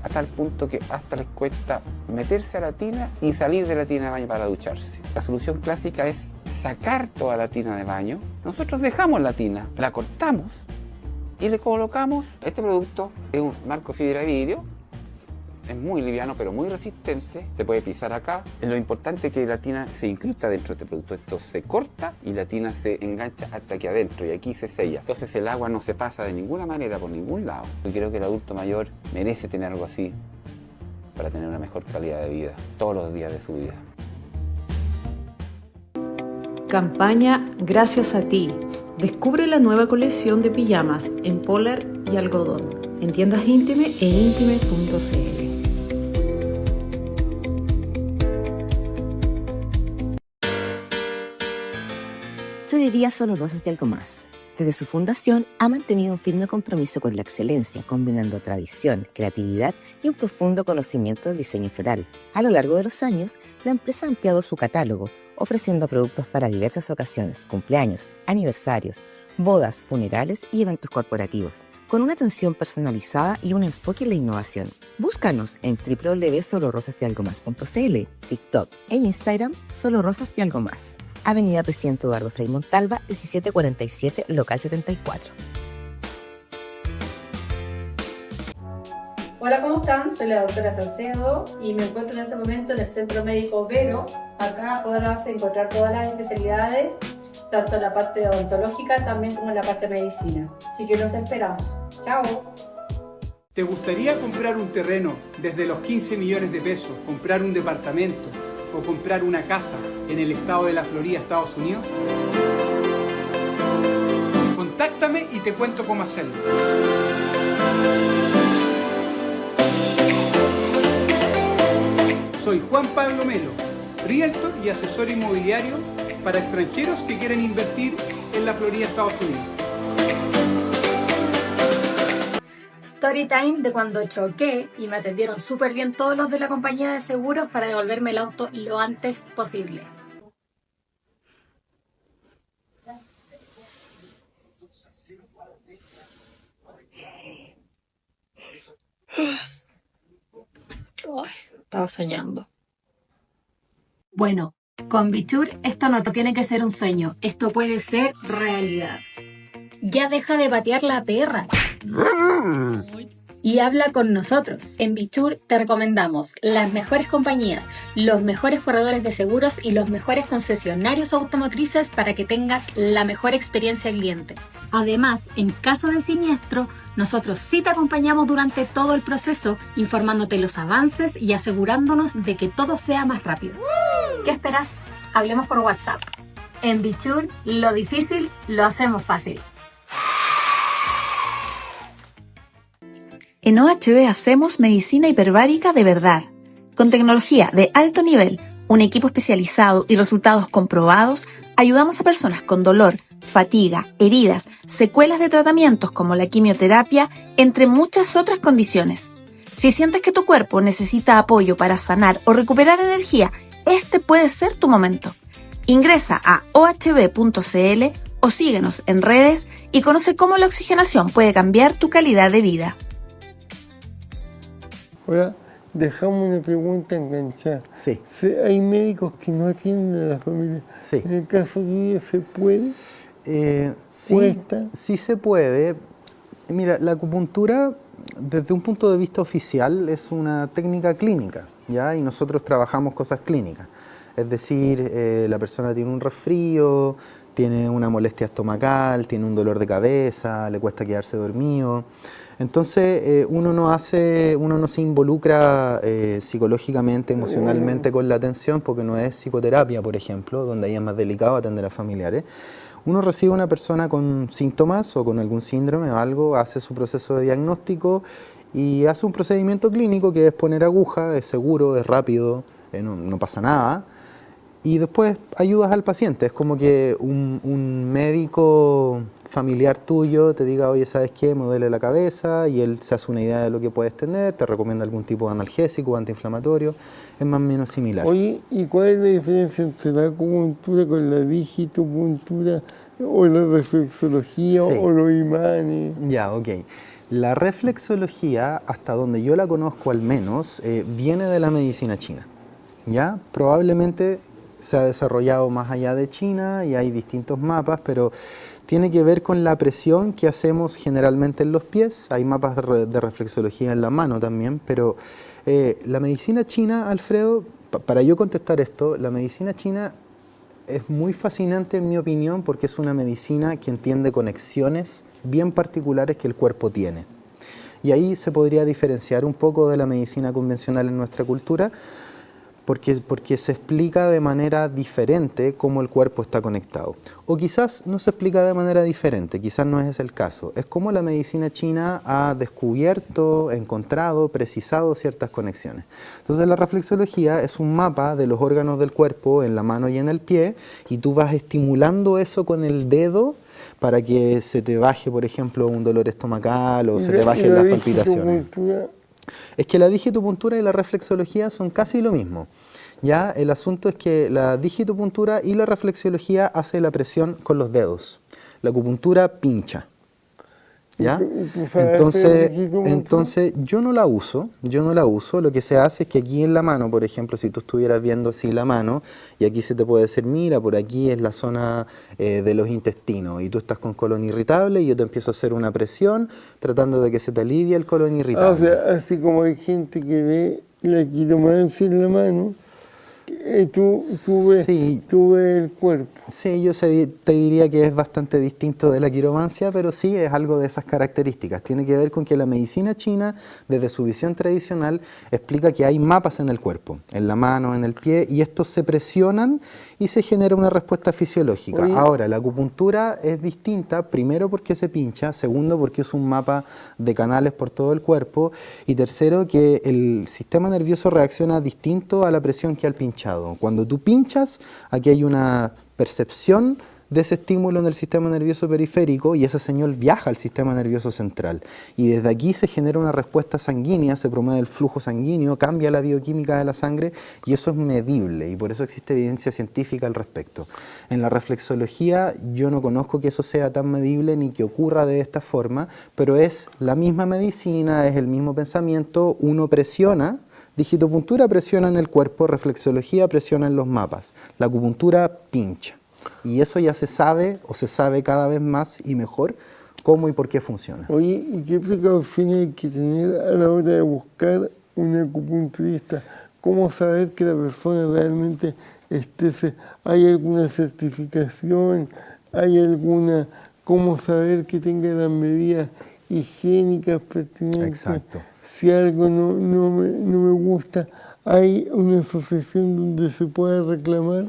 a tal punto que hasta les cuesta meterse a la tina y salir de la tina de baño para ducharse. La solución clásica es sacar toda la tina de baño. Nosotros dejamos la tina, la cortamos y le colocamos este producto. Es un marco fibra de vidrio. Es muy liviano pero muy resistente, se puede pisar acá. Lo importante es que la tina se incrusta dentro de este producto. Esto se corta y la tina se engancha hasta aquí adentro y aquí se sella. Entonces el agua no se pasa de ninguna manera por ningún lado. Yo creo que el adulto mayor merece tener algo así para tener una mejor calidad de vida todos los días de su vida. Campaña Gracias a ti. Descubre la nueva colección de pijamas en polar y algodón en tiendas Íntime e intime.cl. Florería Solo Rosas de Algo Más. Desde su fundación ha mantenido un firme compromiso con la excelencia, combinando tradición, creatividad y un profundo conocimiento del diseño floral. A lo largo de los años, la empresa ha ampliado su catálogo, ofreciendo productos para diversas ocasiones, cumpleaños, aniversarios, bodas, funerales y eventos corporativos, con una atención personalizada y un enfoque en la innovación. Búscanos en www.solorosasdealgomás.cl, TikTok e Instagram Solo Rosas de Algo Más. Avenida Presidente Eduardo Frei Montalva, 1747, local 74. Hola, ¿cómo están? Soy la doctora Salcedo y me encuentro en este momento en el Centro Médico Vero. Acá podrás encontrar todas las especialidades, tanto en la parte odontológica también como en la parte de medicina. Así que los esperamos. ¡Chao! ¿Te gustaría comprar un terreno desde los 15 millones de pesos, comprar un departamento o comprar una casa en el estado de la Florida, Estados Unidos? Contáctame y te cuento cómo hacerlo. Soy Juan Pablo Melo, Realtor y asesor inmobiliario para extranjeros que quieren invertir en la Florida, Estados Unidos. Story time de cuando choqué y me atendieron súper bien todos los de la compañía de seguros para devolverme el auto lo antes posible. Ay, estaba soñando. Bueno, con Bichur esto no tiene que ser un sueño, esto puede ser realidad. Ya deja de patear la perra. y habla con nosotros. En Bichur te recomendamos las mejores compañías, los mejores corredores de seguros y los mejores concesionarios automotrices para que tengas la mejor experiencia cliente. Además, en caso de siniestro, nosotros sí te acompañamos durante todo el proceso, informándote los avances y asegurándonos de que todo sea más rápido. ¿Qué esperas? Hablemos por WhatsApp. En Bichur, lo difícil lo hacemos fácil. En OHB hacemos medicina hiperbárica de verdad, con tecnología de alto nivel, un equipo especializado y resultados comprobados. Ayudamos a personas con dolor, fatiga, heridas, secuelas de tratamientos como la quimioterapia, entre muchas otras condiciones. Si sientes que tu cuerpo necesita apoyo para sanar o recuperar energía, este puede ser tu momento. Ingresa a ohb.cl o síguenos en redes y conoce cómo la oxigenación puede cambiar tu calidad de vida. Ahora, dejamos una pregunta enganchada. Sí. ¿Hay médicos que no atienden a la familia? Sí. En el caso tuyo, ¿se puede? Sí, ¿Cuesta? sí se puede. Mira, la acupuntura, desde un punto de vista oficial, es una técnica clínica, ¿ya? Y nosotros trabajamos cosas clínicas. Es decir, la persona tiene un resfrío, tiene una molestia estomacal, tiene un dolor de cabeza, le cuesta quedarse dormido. Entonces uno no se involucra psicológicamente, emocionalmente con la atención, porque no es psicoterapia, por ejemplo, donde ahí es más delicado atender a familiares. Uno recibe a una persona con síntomas o con algún síndrome o algo, hace su proceso de diagnóstico y hace un procedimiento clínico que es poner aguja, es seguro, es rápido, no pasa nada. Y después ayudas al paciente. Es como que un médico familiar tuyo te diga, oye, ¿sabes qué? Me duele la cabeza, y él se hace una idea de lo que puedes tener, te recomienda algún tipo de analgésico o antiinflamatorio. Es más o menos similar. Oye, ¿y cuál es la diferencia entre la acupuntura con la digitopuntura o la reflexología Sí. o los imanes? Ya, ok. La reflexología, hasta donde yo la conozco al menos, viene de la medicina china. ¿Ya? Probablemente se ha desarrollado más allá de China y hay distintos mapas, pero tiene que ver con la presión que hacemos generalmente en los pies. Hay mapas de reflexología en la mano también, pero la medicina china, Alfredo, para yo contestar esto, la medicina china es muy fascinante en mi opinión porque es una medicina que entiende conexiones bien particulares que el cuerpo tiene. Y ahí se podría diferenciar un poco de la medicina convencional en nuestra cultura, porque se explica de manera diferente cómo el cuerpo está conectado. O quizás no se explica de manera diferente, quizás no es ese el caso. Es como la medicina china ha descubierto, encontrado, precisado ciertas conexiones. Entonces la reflexología es un mapa de los órganos del cuerpo en la mano y en el pie, y tú vas estimulando eso con el dedo para que se te baje, por ejemplo, un dolor estomacal o se te bajen las palpitaciones. Es que la digitopuntura y la reflexología son casi lo mismo. Ya, el asunto es que la digitopuntura y la reflexología hace la presión con los dedos. La acupuntura pincha. ¿Ya? Entonces yo no la uso. Lo que se hace es que aquí en la mano, por ejemplo, si tú estuvieras viendo así la mano, y aquí se te puede decir, mira, por aquí es la zona de los intestinos, y tú estás con colon irritable, y yo te empiezo a hacer una presión tratando de que se te alivie el colon irritable. O sea, así como hay gente que ve la quiromancia en la mano, tú ves el cuerpo. Sí, yo te diría que es bastante distinto de la quiromancia, pero sí es algo de esas características. Tiene que ver con que la medicina china, desde su visión tradicional, explica que hay mapas en el cuerpo, en la mano, en el pie, y estos se presionan y se genera una respuesta fisiológica. Oye. Ahora, la acupuntura es distinta, primero porque se pincha, segundo porque es un mapa de canales por todo el cuerpo, y tercero que el sistema nervioso reacciona distinto a la presión que al pinchado. Cuando tú pinchas, aquí hay una percepción de ese estímulo en el sistema nervioso periférico, y esa señal viaja al sistema nervioso central. Y desde aquí se genera una respuesta sanguínea, se promueve el flujo sanguíneo, cambia la bioquímica de la sangre, y eso es medible, y por eso existe evidencia científica al respecto. En la reflexología yo no conozco que eso sea tan medible ni que ocurra de esta forma, pero es la misma medicina, es el mismo pensamiento, uno presiona. Digitopuntura presiona en el cuerpo, reflexología presiona en los mapas, la acupuntura pincha. Y eso ya se sabe, o se sabe cada vez más y mejor, cómo y por qué funciona. Oye, ¿y qué precauciones hay que tener a la hora de buscar un acupunturista? ¿Cómo saber que la persona realmente hay alguna certificación? ¿Hay alguna, cómo saber que tenga las medidas higiénicas pertinentes? Exacto. Si algo no me gusta, ¿hay una asociación donde se pueda reclamar?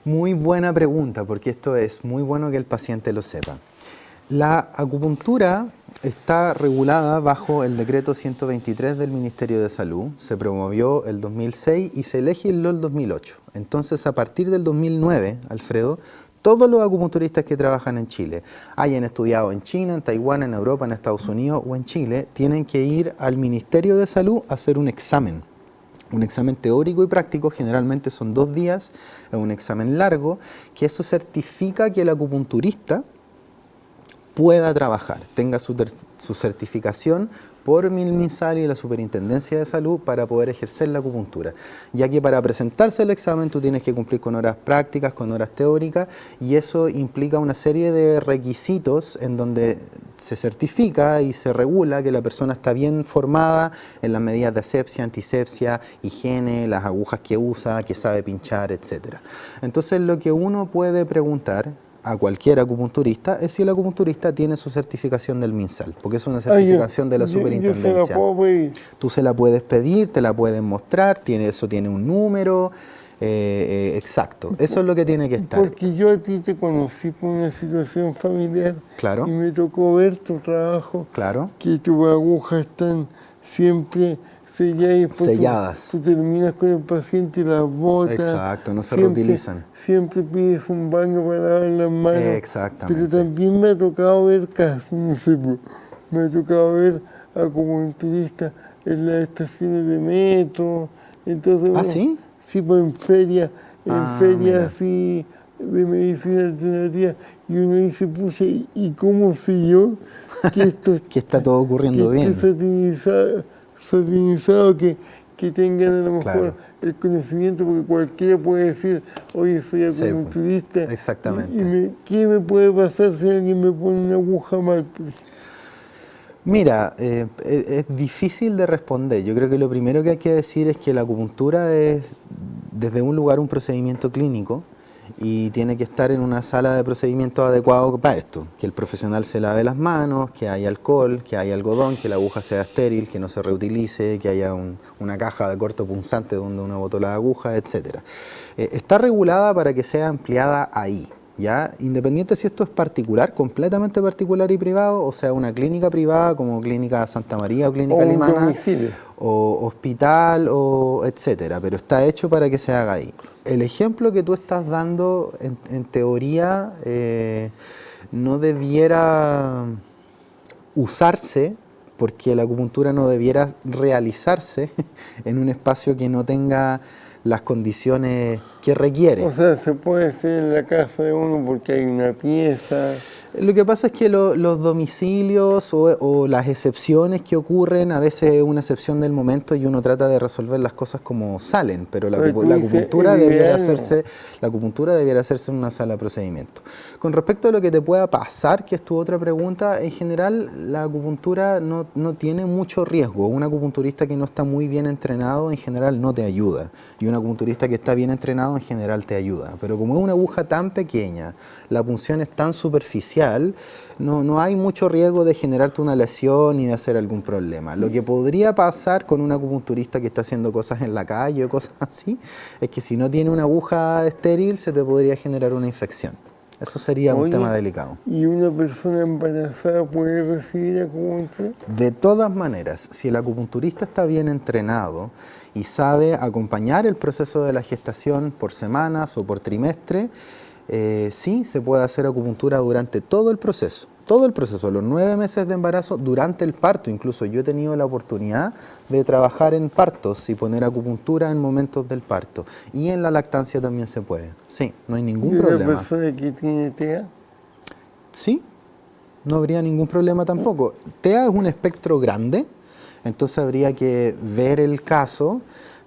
Muy buena pregunta, porque esto es muy bueno que el paciente lo sepa. La acupuntura está regulada bajo el decreto 123 del Ministerio de Salud, se promovió el 2006 y se legisló el 2008. Entonces, a partir del 2009, Alfredo, todos los acupunturistas que trabajan en Chile, hayan estudiado en China, en Taiwán, en Europa, en Estados Unidos o en Chile, tienen que ir al Ministerio de Salud a hacer un examen teórico y práctico, generalmente son 2 días, es un examen largo, que eso certifica que el acupunturista pueda trabajar, tenga su certificación por el MinSal y la Superintendencia de Salud para poder ejercer la acupuntura, ya que para presentarse al examen tú tienes que cumplir con horas prácticas, con horas teóricas, y eso implica una serie de requisitos en donde se certifica y se regula que la persona está bien formada en las medidas de asepsia, antisepsia, higiene, las agujas que usa, que sabe pinchar, etc. Entonces lo que uno puede preguntar a cualquier acupunturista es si el acupunturista tiene su certificación del MinSal, porque es una certificación de la Superintendencia. Yo se la puedo pedir. Tú se la puedes pedir, te la pueden mostrar, eso tiene un número, exacto, eso es lo que tiene que estar. Porque yo a ti te conocí por una situación familiar. Claro. Y me tocó ver tu trabajo. Claro. Que tus agujas están siempre selladas. Tú terminas con el paciente y las botas. Exacto, no se reutilizan. Siempre pides un baño para lavar las manos. Exactamente. Pero también me ha tocado ver casos, no sé, me ha tocado ver acupunturistas en las estaciones de metro. Entonces, ¿Ah, sí? Sí, pues en ferias mira. así de medicina alternativa. Y uno dice, pucha, ¿y cómo sé yo que esto que está todo ocurriendo bien? Satinizado, que tengan a lo mejor Claro. el conocimiento, porque cualquiera puede decir, oye, soy acupunturista. Sí, exactamente. ¿Qué me puede pasar si alguien me pone una aguja mal? Mira, es difícil de responder. Yo creo que lo primero que hay que decir es que la acupuntura es, desde un lugar, un procedimiento clínico, y tiene que estar en una sala de procedimientos adecuado para esto, que el profesional se lave las manos, que haya alcohol, que haya algodón, que la aguja sea estéril, que no se reutilice, que haya una caja de corto punzante donde uno botó la aguja, etc. Está regulada para que sea empleada ahí, ¿ya? Independiente si esto es particular, completamente particular y privado, o sea, una clínica privada como Clínica Santa María o Clínica Alemana, o hospital, o etcétera, pero está hecho para que se haga ahí. El ejemplo que tú estás dando, en teoría, no debiera usarse, porque la acupuntura no debiera realizarse en un espacio que no tenga las condiciones que requiere. O sea, se puede hacer en la casa de uno porque hay una pieza. Lo que pasa es que los domicilios o las excepciones que ocurren, a veces es una excepción del momento y uno trata de resolver las cosas como salen, pero la acupuntura debiera hacerse en una sala de procedimiento. Con respecto a lo que te pueda pasar, que es tu otra pregunta, en general la acupuntura no tiene mucho riesgo. Un acupunturista que no está muy bien entrenado en general no te ayuda, y un acupunturista que está bien entrenado en general te ayuda, pero como es una aguja tan pequeña, la punción es tan superficial, no hay mucho riesgo de generarte una lesión ni de hacer algún problema. Lo que podría pasar con un acupunturista que está haciendo cosas en la calle o cosas así, es que si no tiene una aguja estéril se te podría generar una infección. Eso sería un tema delicado. ¿Y una persona embarazada puede recibir acupuntura? De todas maneras, si el acupunturista está bien entrenado y sabe acompañar el proceso de la gestación por semanas o por trimestre, sí, se puede hacer acupuntura durante todo el proceso, los 9 meses de embarazo, durante el parto. Incluso yo he tenido la oportunidad de trabajar en partos y poner acupuntura en momentos del parto, y en la lactancia también se puede, sí, no hay ningún problema. ¿Y una persona que tiene TEA? Sí, no habría ningún problema tampoco. TEA es un espectro grande, entonces habría que ver el caso,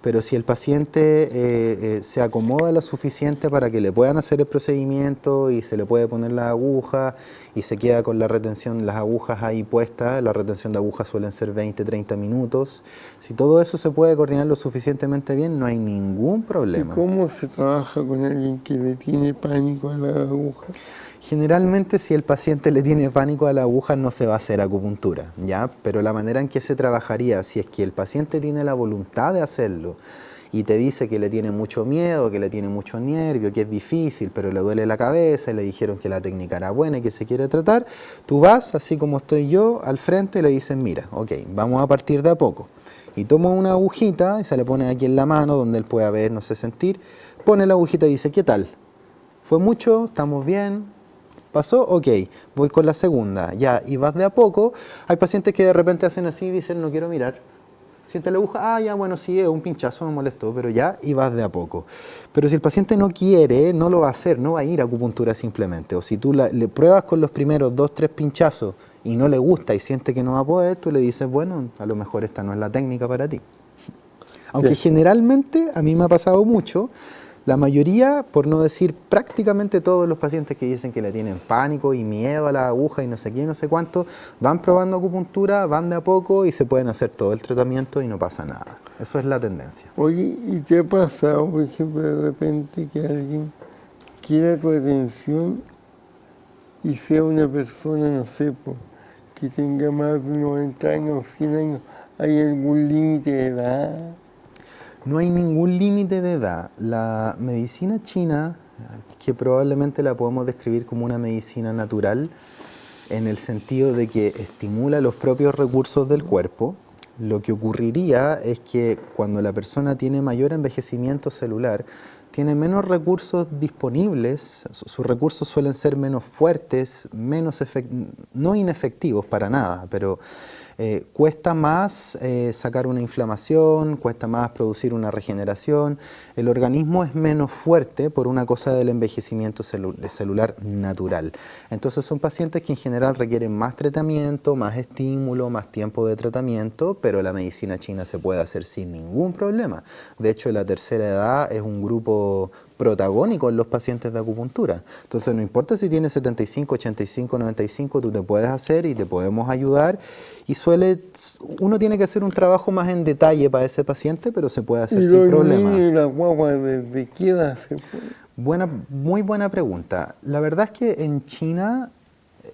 pero si el paciente se acomoda lo suficiente para que le puedan hacer el procedimiento y se le puede poner la aguja y se queda con la retención, las agujas ahí puestas, la retención de agujas suelen ser 20-30 minutos, si todo eso se puede coordinar lo suficientemente bien, no hay ningún ¿Y problema. cómo se trabaja con alguien que le tiene pánico a la aguja? Generalmente, si el paciente le tiene pánico a la aguja, no se va a hacer acupuntura, ¿ya? Pero la manera en que se trabajaría, si es que el paciente tiene la voluntad de hacerlo y te dice que le tiene mucho miedo, que le tiene mucho nervio, que es difícil, pero le duele la cabeza, y le dijeron que la técnica era buena y que se quiere tratar, tú vas, así como estoy yo, al frente y le dices, mira, ok, vamos a partir de a poco. Y toma una agujita y se le pone aquí en la mano, donde él pueda ver, no sé, sentir, pone la agujita y dice, ¿qué tal? ¿Fue mucho? ¿Estamos bien? ¿Pasó? Ok, voy con la segunda, ya, y vas de a poco. Hay pacientes que de repente hacen así y dicen, no quiero mirar. Siente la aguja, ah, ya, bueno, sí, es un pinchazo, me molestó, pero ya, y vas de a poco. Pero si el paciente no quiere, no lo va a hacer, no va a ir a acupuntura simplemente. O si tú le pruebas con los primeros 2-3 pinchazos y no le gusta y siente que no va a poder, tú le dices, bueno, a lo mejor esta no es la técnica para ti. Aunque generalmente, a mí me ha pasado mucho, la mayoría, por no decir prácticamente todos los pacientes que dicen que le tienen pánico y miedo a la aguja y no sé qué, no sé cuánto, van probando acupuntura, van de a poco y se pueden hacer todo el tratamiento y no pasa nada. Eso es la tendencia. Oye, ¿y te ha pasado, por ejemplo, de repente que alguien quiera tu atención y sea una persona, no sé, que tenga más de 90 años, 100 años? ¿Hay algún límite de edad? No hay ningún límite de edad. La medicina china, que probablemente la podemos describir como una medicina natural, en el sentido de que estimula los propios recursos del cuerpo, lo que ocurriría es que cuando la persona tiene mayor envejecimiento celular, tiene menos recursos disponibles, sus recursos suelen ser menos fuertes, no inefectivos para nada, pero cuesta más sacar una inflamación, cuesta más producir una regeneración, el organismo es menos fuerte por una cosa del envejecimiento celular natural. Entonces son pacientes que en general requieren más tratamiento, más estímulo, más tiempo de tratamiento, pero la medicina china se puede hacer sin ningún problema. De hecho, la tercera edad es un grupo protagónico en los pacientes de acupuntura. Entonces no importa si tienes 75, 85, 95, tú te puedes hacer y te podemos ayudar. Y uno tiene que hacer un trabajo más en detalle para ese paciente, pero se puede hacer sin problema. ¿Y la guagua desde qué edad se puede? Muy buena pregunta. La verdad es que en China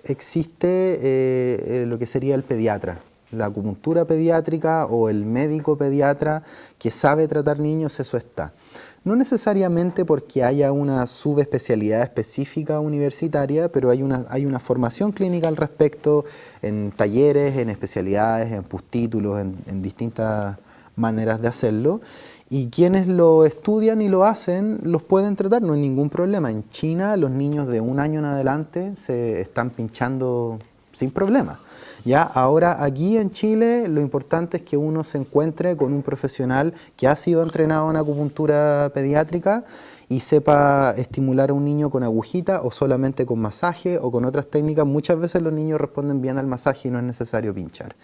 existe lo que sería el pediatra. La acupuntura pediátrica o el médico pediatra que sabe tratar niños, eso está. No necesariamente porque haya una subespecialidad específica universitaria, pero hay una formación clínica al respecto en talleres, en especialidades, en postítulos, en distintas maneras de hacerlo. Y quienes lo estudian y lo hacen, los pueden tratar, no hay ningún problema. En China los niños de 1 año en adelante se están pinchando sin problema. Ya, ahora aquí en Chile lo importante es que uno se encuentre con un profesional que ha sido entrenado en acupuntura pediátrica y sepa estimular a un niño con agujita o solamente con masaje o con otras técnicas. Muchas veces los niños responden bien al masaje y no es necesario pinchar.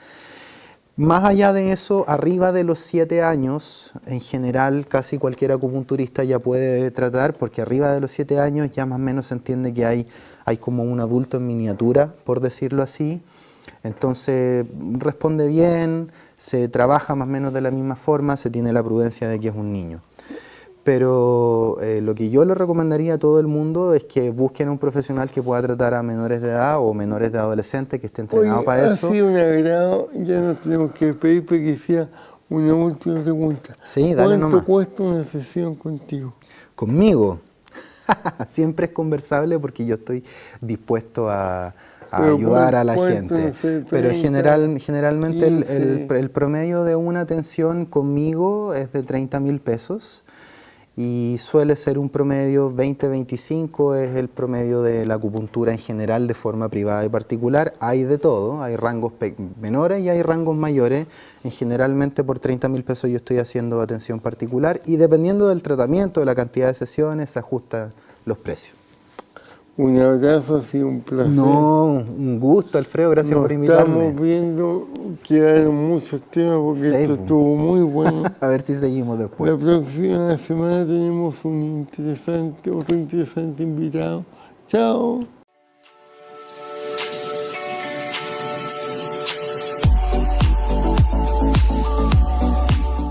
Más allá de eso, arriba de los 7 años, en general casi cualquier acupunturista ya puede tratar, porque arriba de los 7 años ya más o menos se entiende que hay como un adulto en miniatura, por decirlo así. Entonces responde bien, se trabaja más o menos de la misma forma, se tiene la prudencia de que es un niño. Pero lo que yo le recomendaría a todo el mundo es que busquen a un profesional que pueda tratar a menores de edad o menores de adolescentes que esté entrenado para eso. Ha sido un agrado, ya nos tenemos que pedir para que sea una última pregunta. Sí, dale nomás. ¿Cuánto cuesta una sesión contigo? ¿Conmigo? Siempre es conversable porque yo estoy dispuesto a ayudar a la gente. No sé, 30, pero generalmente 15. el promedio de una atención conmigo es de 30.000 pesos y suele ser un promedio 20-25 es el promedio de la acupuntura en general de forma privada y particular. Hay de todo, hay rangos menores y hay rangos mayores. Generalmente por 30.000 pesos yo estoy haciendo atención particular y dependiendo del tratamiento, de la cantidad de sesiones, se ajustan los precios. Un abrazo, ha sido un placer. No, un gusto, Alfredo, gracias Nos por invitarme. estamos viendo, quedaron muchos temas porque Sí, esto po. estuvo muy bueno. A ver si seguimos después. La próxima semana tenemos otro interesante invitado. Chao.